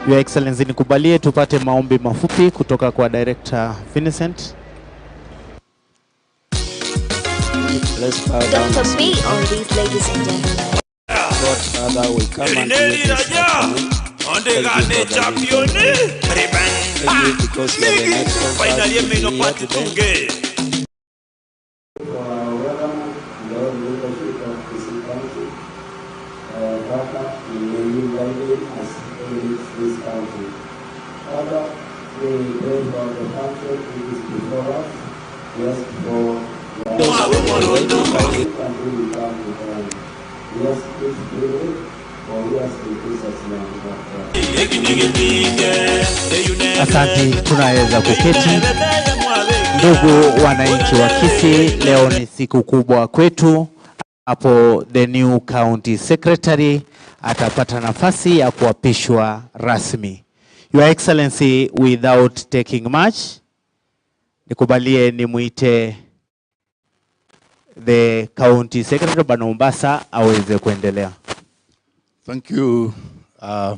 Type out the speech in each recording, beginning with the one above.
Your Excellency, nikubalie tupate maombi mafupi kutoka kwa Director Vincent. Let's bow down. Don't beat on these ladies and gentlemen. God, Father, we come and give you this afternoon. Thank you because you are the next of us to be here today. For our welcome, Lord, leadership of Kisii County, Father, may you guide us in this country. Father, we pray for the country that is before us. Yes, for yes, please do it. Asante, tunaweza kuketi. Ndugu wananchi wa Kisii, leo ni siku kubwa kwetu. Hapo the new county secretary atapata nafasi ya kuapishwa rasmi. Your Excellency, without taking much, nikubalie nimuite the county secretary Bwana Mombasa aweze kuendelea. Thank you,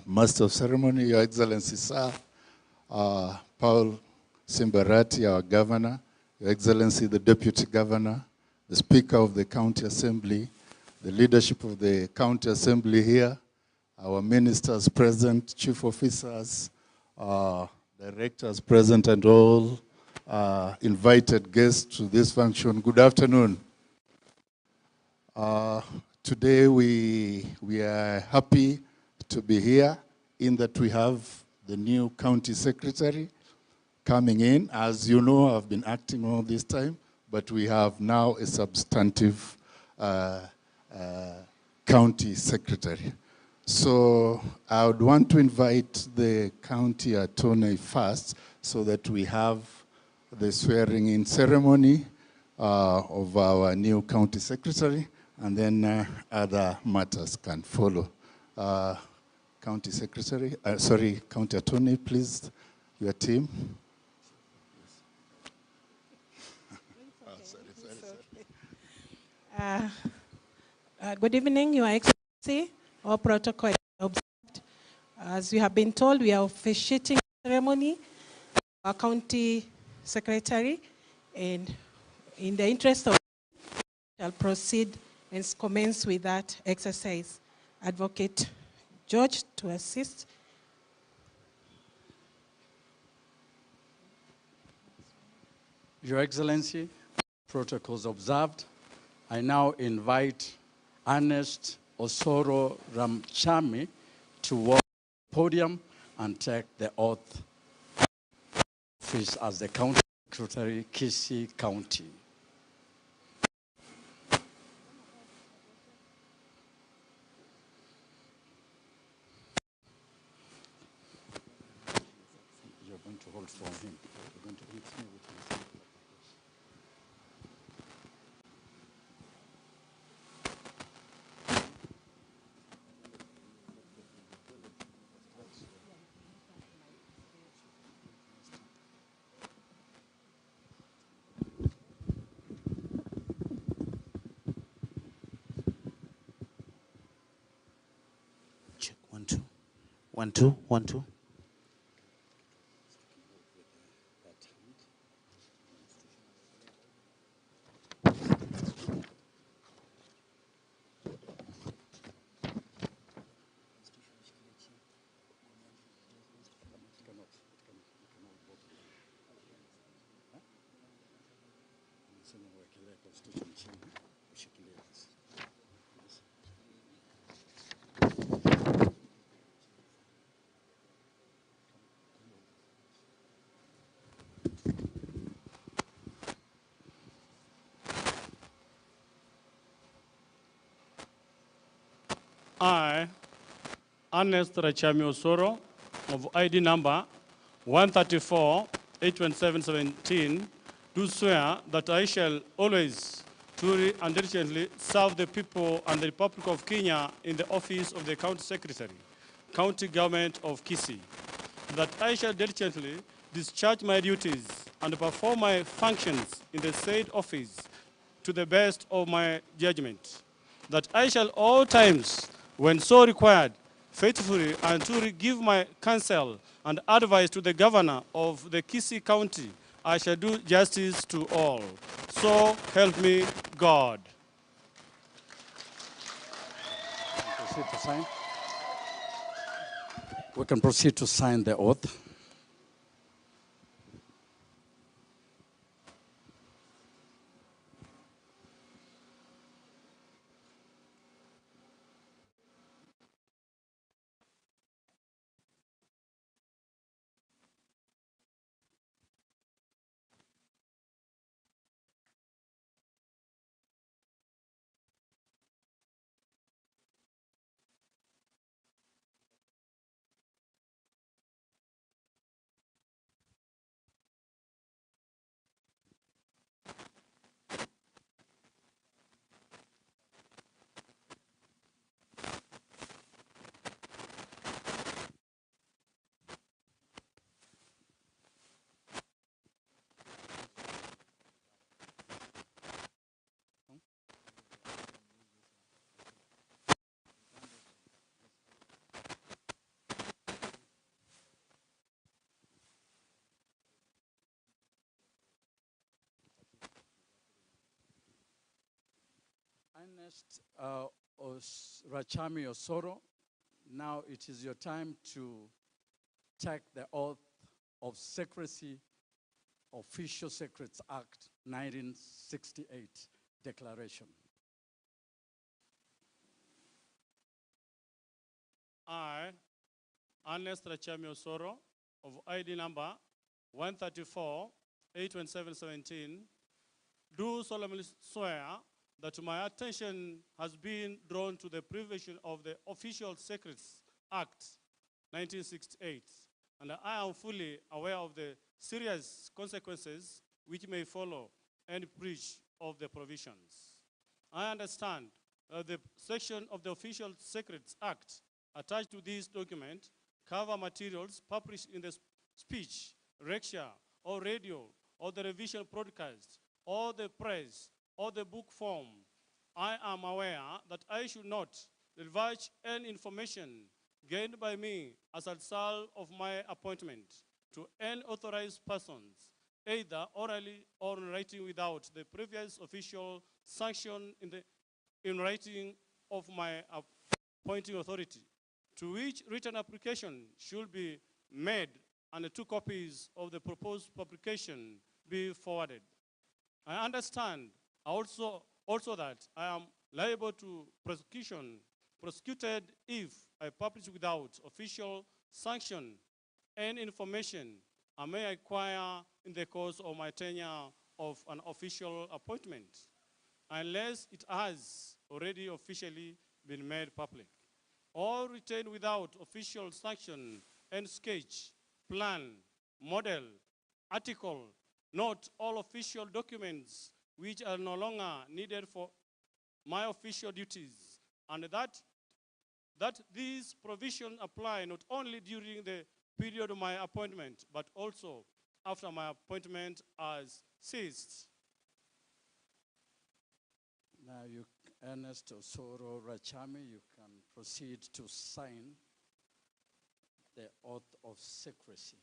Master of Ceremony, Your Excellency, Sir, Paul Simba Arati, our Governor, Your Excellency, the Deputy Governor, the Speaker of the County Assembly, the leadership of the County Assembly here, our ministers present, chief officers, directors present, and all invited guests to this function. Good afternoon. Today we are happy to be here in that we have the new county secretary coming in. As you know, I've been acting all this time, but we have now a substantive county secretary. So I would want to invite the county attorney first so that we have the swearing in ceremony of our new county secretary, and then other matters can follow. County Secretary, County Attorney, please, your team. Good evening, Your Excellency. All protocol observed. As we have been told, we are officiating ceremony. Our County Secretary, and in the interest of, shall proceed and commence with that exercise. Advocate George to assist. Your Excellency, protocols observed. I now invite Ernest Osoro Ramchami to walk the podium and take the oath of office as the County Secretary, Kisii County. You're going to hold from him. You're going to hit me with him. Check 1 2 1 2 1 2. I, Ernest Rachami Osoro, of ID number 134-82717, do swear that I shall always, truly and diligently serve the people and the Republic of Kenya in the office of the County Secretary, County Government of Kisii, that I shall diligently discharge my duties and perform my functions in the said office to the best of my judgment, that I shall all times, when so required, faithfully and to give my counsel and advice to the governor of the Kisii County. I shall do justice to all. So help me God. Proceed to sign. We can proceed to sign the oath. Ernest Rachami Osoro, now it is your time to take the oath of secrecy, Official Secrets Act 1968 declaration. I, Ernest Rachami Osoro, of ID number 134-82717, do solemnly swear that my attention has been drawn to the provision of the Official Secrets Act 1968, and I am fully aware of the serious consequences which may follow any breach of the provisions. I understand the section of the Official Secrets Act attached to this document cover materials published in the speech, lecture, or radio, or the revision broadcast, or the press, or the book form. I am aware that I should not divulge any information gained by me as a result of my appointment to any authorized persons, either orally or in writing without the previous official sanction in writing of my appointing authority, to which written application should be made and 2 copies of the proposed publication be forwarded. I understand also that I am liable to prosecuted if I publish without official sanction any information I may acquire in the course of my tenure of an official appointment, unless it has already officially been made public, or retained without official sanction and sketch, plan, model, article, not all official documents which are no longer needed for my official duties, and that these provisions apply not only during the period of my appointment, but also after my appointment has ceased. Now, Ernest Osoro Rachami, you can proceed to sign the oath of secrecy.